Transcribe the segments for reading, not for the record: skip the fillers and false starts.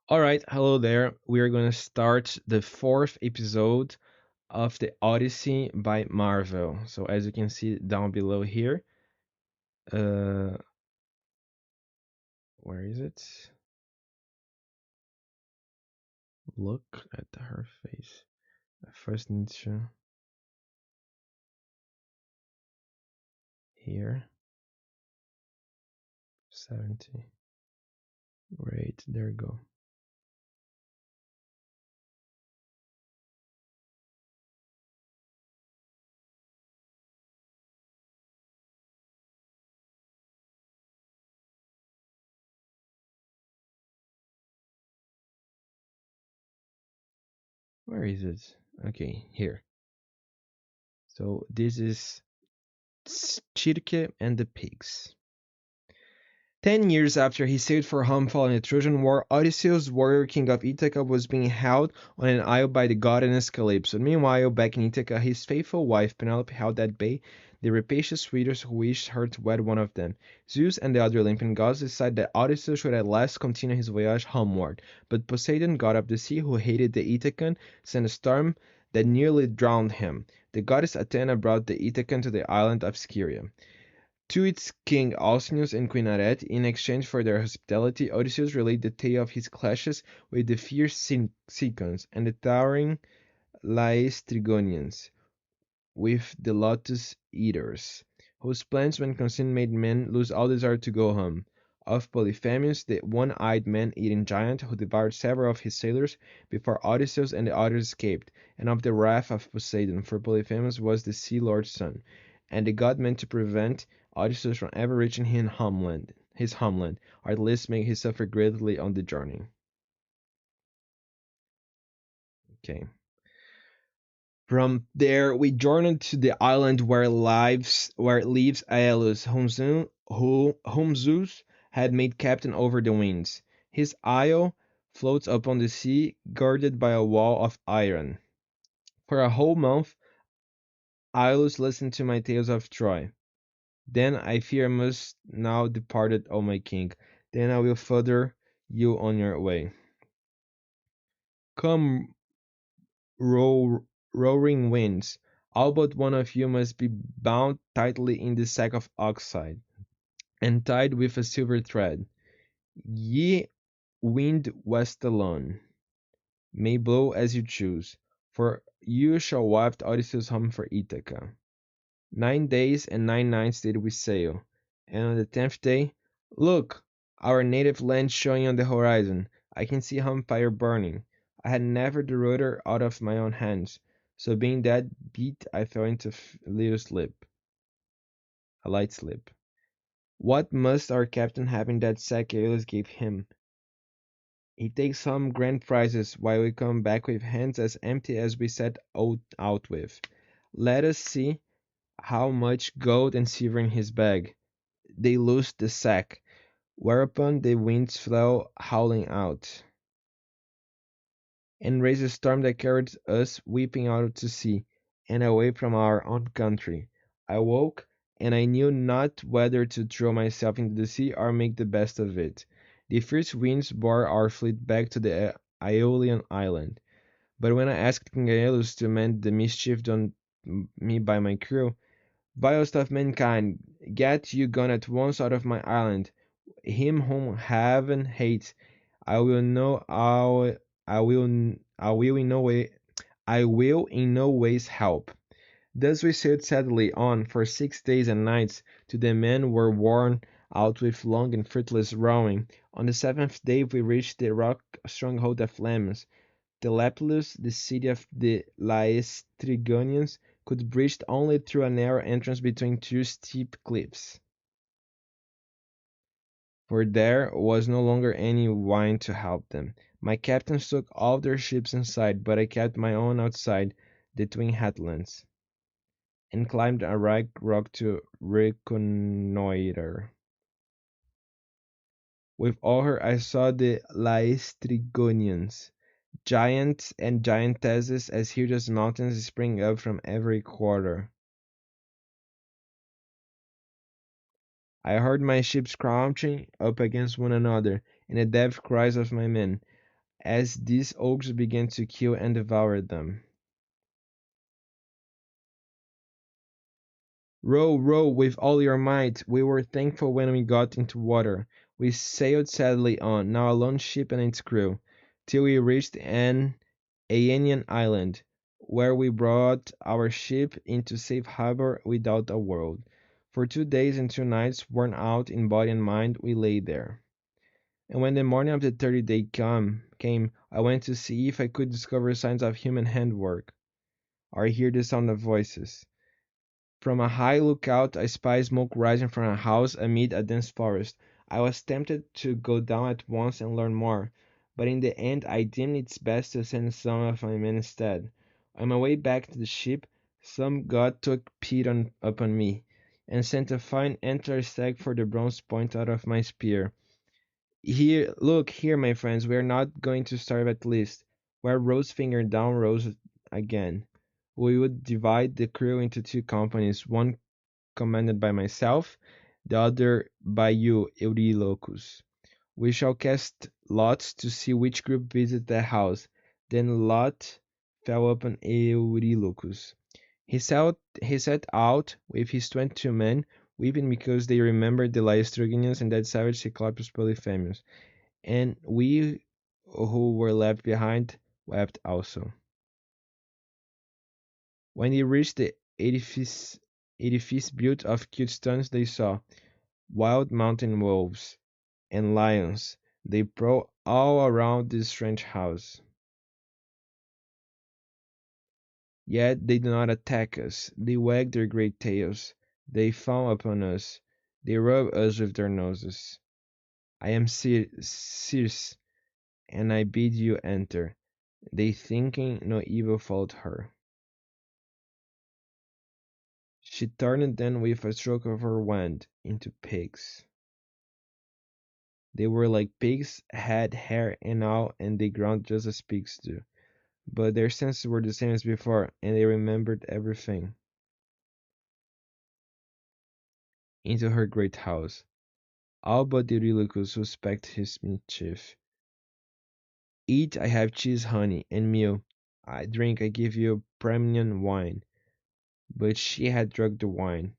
All right, hello there. We are going to start the fourth episode of the Odyssey by Marvel. So as you can see down below here, uh, where is it? Look at her face. I first need to here 70. Great, there you go. Where is it? Okay, here. So this is Circe and the pigs. 10 years after he sailed for home following the Trojan War, Odysseus, warrior king of Ithaca, was being held on an isle by the goddess Calypso. Meanwhile, back in Ithaca, his faithful wife Penelope held at bay the rapacious suitors who wished her to wed one of them. Zeus and the other Olympian gods decided that Odysseus should at last continue his voyage homeward, but Poseidon, god of the sea, who hated the Ithacan, sent a storm that nearly drowned him. The goddess Athena brought the Ithacan to the island of Scheria. To its king Alcinous and Queen Arete, in exchange for their hospitality, Odysseus related the tale of his clashes with the fierce Cicons and the towering Laestrygonians, with the Lotus Eaters, whose plans when consumed made men lose all desire to go home; of Polyphemus, the one-eyed man-eating giant, who devoured several of his sailors before Odysseus and the others escaped; and of the wrath of Poseidon, for Polyphemus was the sea lord's son, and the god meant to prevent Odysseus from ever reaching his homeland, or at least make him suffer greatly on the journey. Okay. From there, we journeyed to the island where lives Aeolus, whom Zeus had made captain over the winds. His isle floats upon the sea, guarded by a wall of iron. For a whole month, Aeolus listened to my tales of Troy. Then I fear I must now depart, O my king. Then I will further you on your way. Come, roaring winds, all but one of you must be bound tightly in the sack of oxide, and tied with a silver thread. Ye wind west alone, may blow as you choose, for you shall waft Odysseus home for Ithaca. 9 days and 9 nights did we sail, and on the 10th day, look, our native land showing on the horizon. I can see home fire burning. I had never the rudder out of my own hands, so being that beat, I fell into a light sleep. What must our captain have in that sack Aeolus gave him? He takes home grand prizes, while we come back with hands as empty as we set out with. Let us see how much gold and silver in his bag. They loosed the sack, whereupon the winds flew howling out, and raised a storm that carried us weeping out to sea, and away from our own country. I woke, and I knew not whether to throw myself into the sea or make the best of it. The fierce winds bore our fleet back to the Aeolian island. But when I asked King Aeolus to mend the mischief done me by my crew, vilest of mankind, get you gone at once out of my island. Him whom heaven hates, I will know. I will in no way. I will in no ways help. Thus we sailed sadly on for 6 days and nights, till the men were worn out with long and fruitless rowing. On the 7th day we reached the rock stronghold of Lemnos. Telepolis, the city of the Laestrygonians, could breach only through a narrow entrance between two steep cliffs, for there was no longer any wind to help them. My captains took all their ships inside, but I kept my own outside the twin headlands, and climbed a rock to reconnoiter. With horror I saw the Laestrygonians, giants and giantesses as huge as mountains, spring up from every quarter. I heard my ships crouching up against one another, and the death cries of my men. as these ogres began to kill and devour them. Row, row with all your might. We were thankful when we got into water. We sailed sadly on, now a lone ship and its crew, till we reached an Aeaean island, where we brought our ship into safe harbor without a word. For 2 days and 2 nights, worn out in body and mind, we lay there. And when the morning of the 30th day came, I went to see if I could discover signs of human handwork, or hear the sound of voices. From a high lookout I spied smoke rising from a house amid a dense forest. I was tempted to go down at once and learn more, but in the end I deemed it best to send some of my men instead. On my way back to the ship, some god took pity upon me, and sent a fine antler stag for the bronze point out of my spear. Here, look here, my friends, we are not going to starve at least. Where Rose finger down Rose again. We would divide the crew into two companies, one commanded by myself, the other by you, Eurylochus. We shall cast lots to see which group visits the house. Then lot fell upon Eurylochus. He set out with his 22 men, weeping because they remembered the Laestrygonians and that savage Cyclops Polyphemus, and we who were left behind wept also. When they reached the edifice built of cute stones, they saw wild mountain wolves and lions. They prowled all around this strange house. Yet they did not attack us. They wagged their great tails. They fawned upon us. They rubbed us with their noses. I am Circe, and I bid you enter. They thinking no evil followed her. She turned them with a stroke of her wand into pigs. They were like pigs, had hair and all, and they growled just as pigs do. But their senses were the same as before, and they remembered everything. Into her great house. All but Eurylochus suspect his mischief. Eat, I have cheese, honey, and meal. I drink, I give you Premian wine. But she had drunk the wine,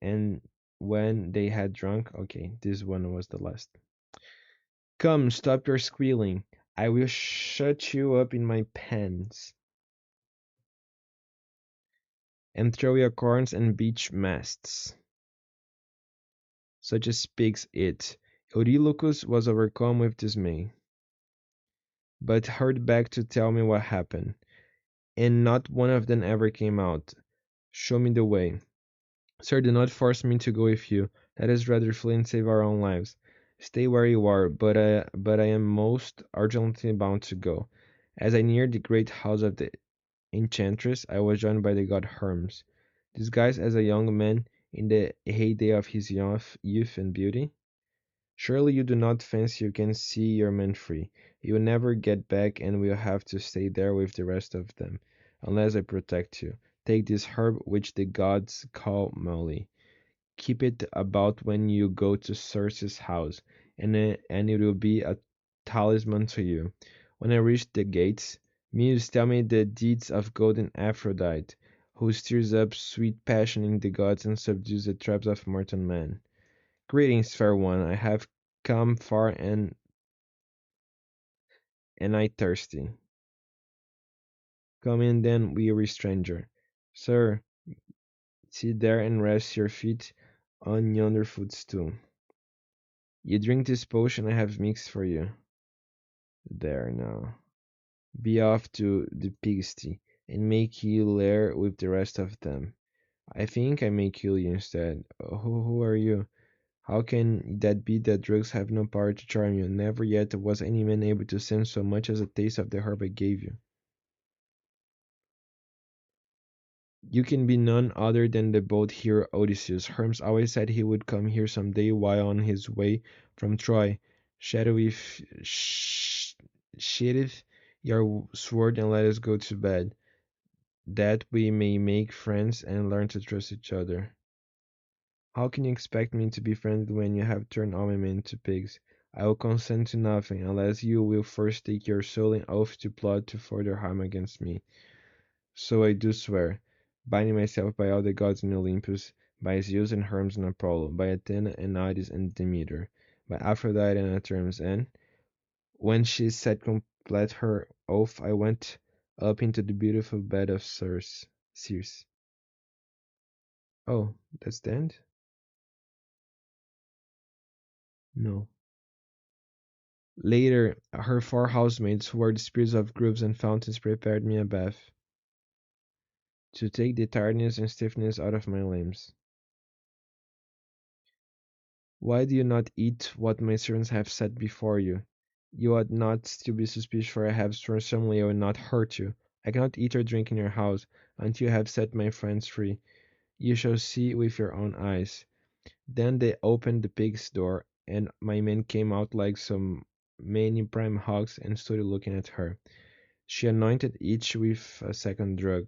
and when they had drunk, okay, this one was the last. Come, stop your squealing. I will shut you up in my pens, and throw your corns and beech masts, such as pigs eat. Eurylochus was overcome with dismay, but hurried back to tell me what happened, and not one of them ever came out. Show me the way. Sir, do not force me to go with you. Let us rather flee and save our own lives. Stay where you are, but I am most urgently bound to go. As I neared the great house of the enchantress, I was joined by the god Hermes, disguised as a young man in the heyday of his youth and beauty. Surely you do not fancy you can see your men free. You will never get back and will have to stay there with the rest of them, unless I protect you. Take this herb which the gods call moly. Keep it about when you go to Circe's house, and it will be a talisman to you. When I reach the gates, Muse, tell me the deeds of golden Aphrodite, who stirs up sweet passion in the gods and subdues the traps of mortal man. Greetings, fair one. I have come far and I thirsty. Come in then, weary stranger. Sir, sit there and rest your feet on yonder footstool. You drink this potion I have mixed for you. There now. Be off to the pigsty, and make you lair with the rest of them. I think I may kill you instead. Who are you? How can that be that drugs have no power to charm you? Never yet was any man able to send so much as a taste of the herb I gave you. You can be none other than the bold hero Odysseus. Hermes always said he would come here some day while on his way from Troy. Shadowy sheath your sword and let us go to bed, that we may make friends and learn to trust each other. How can you expect me to be friendly when you have turned all my men into pigs? I will consent to nothing, unless you will first take your solemn oath to plot to further harm against me. So I do swear, binding myself by all the gods in Olympus, by Zeus and Hermes and Apollo, by Athena and Isis and Demeter, by Aphrodite and Artemis, and when she said complete her oath, I went up into the beautiful bed of CIRCE. Circe. Oh, that's the end? No. Later, her four housemaids, who were the spirits of groves and fountains, prepared me a bath, to take the tiredness and stiffness out of my limbs. Why do you not eat what my servants have set before you? You ought not still be suspicious, for I have sworn solemnly I will not hurt you. I cannot eat or drink in your house until you have set my friends free. You shall see with your own eyes. Then they opened the pig's door, and my men came out like so many prime hogs and stood looking at her. She anointed each with a second drug.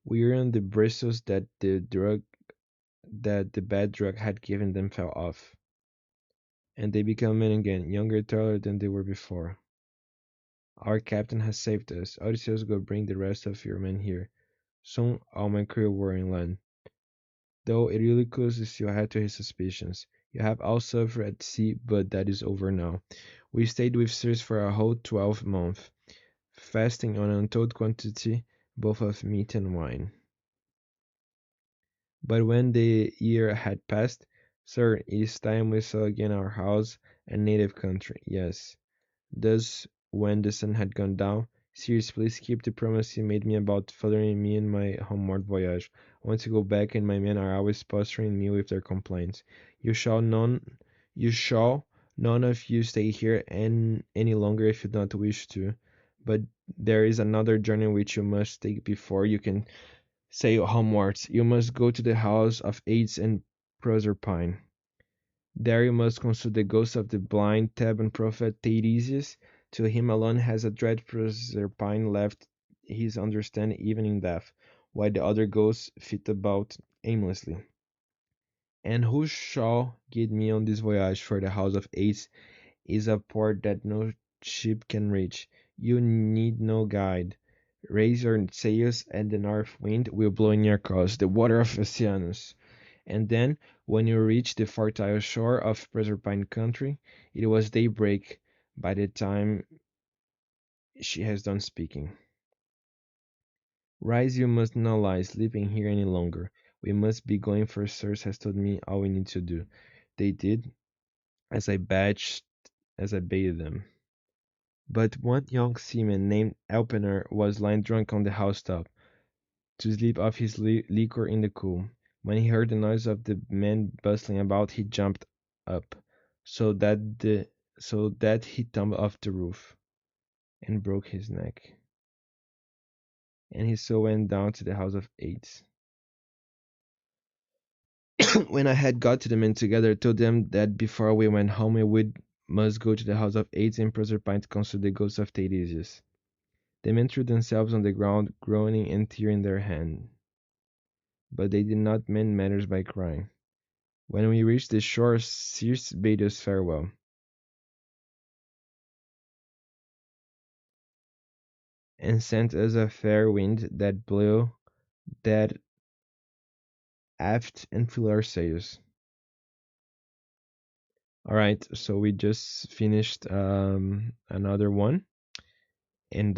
Wearying the bristles that the bad drug had given them fell off, and they became men again, younger, taller than they were before. Our captain has saved us. Odysseus, go bring the rest of your men here. Soon all my crew were in land. Though Eurylochus still had to his suspicions. You have all suffered at sea, but that is over now. We stayed with Circe for a whole 12 months, fasting on an untold quantity both of meat and wine. But when the year had passed, sir, it is time we saw again our house and native country. Yes. Thus, when the sun had gone down, Circe, please keep the promise you made me about furthering me in my homeward voyage. I want to go back, and my men are always pestering me with their complaints. You shall you shall none of you stay here any longer if you don't wish to. But there is another journey which you must take before you can sail homewards. You must go to the house of Hades and Proserpine. There you must consult the ghost of the blind Theban prophet Tiresias. To him alone has a dread Proserpine left his understanding even in death, while the other ghosts flit about aimlessly. And who shall guide me on this voyage? For the house of Hades is a port that no ship can reach. You need no guide. Raise your sails, and the north wind will blow in your cause, the water of Oceanus. And then, when you reach the fertile shore of Proserpine country, it was daybreak by the time she has done speaking. Rise, you must not lie sleeping here any longer. We must be going, for Circe has told me all we need to do. They did as I bade them. But one young seaman named Elpenor was lying drunk on the housetop, to sleep off his liquor in the cool. When he heard the noise of the men bustling about, he jumped up, so that he tumbled off the roof and broke his neck. And he so went down to the house of Hades. When I had got to the men together, I told them that before we went home we must go to the house of Hades and Proserpine to consult the ghost of Tiresias. The men threw themselves on the ground, groaning and tearing their hand. But they did not mend matters by crying. When we reached the shore, Circe bade us farewell, and sent us a fair wind that blew dead aft and filled our sails. All right, so we just finished another one, and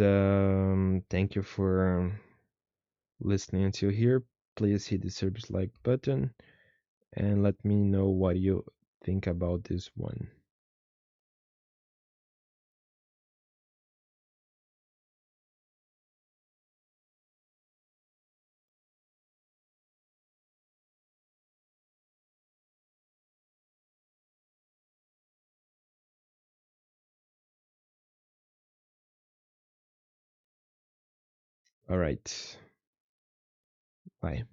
thank you for listening until here. Please hit the service like button and let me know what you think about this one. All right, bye.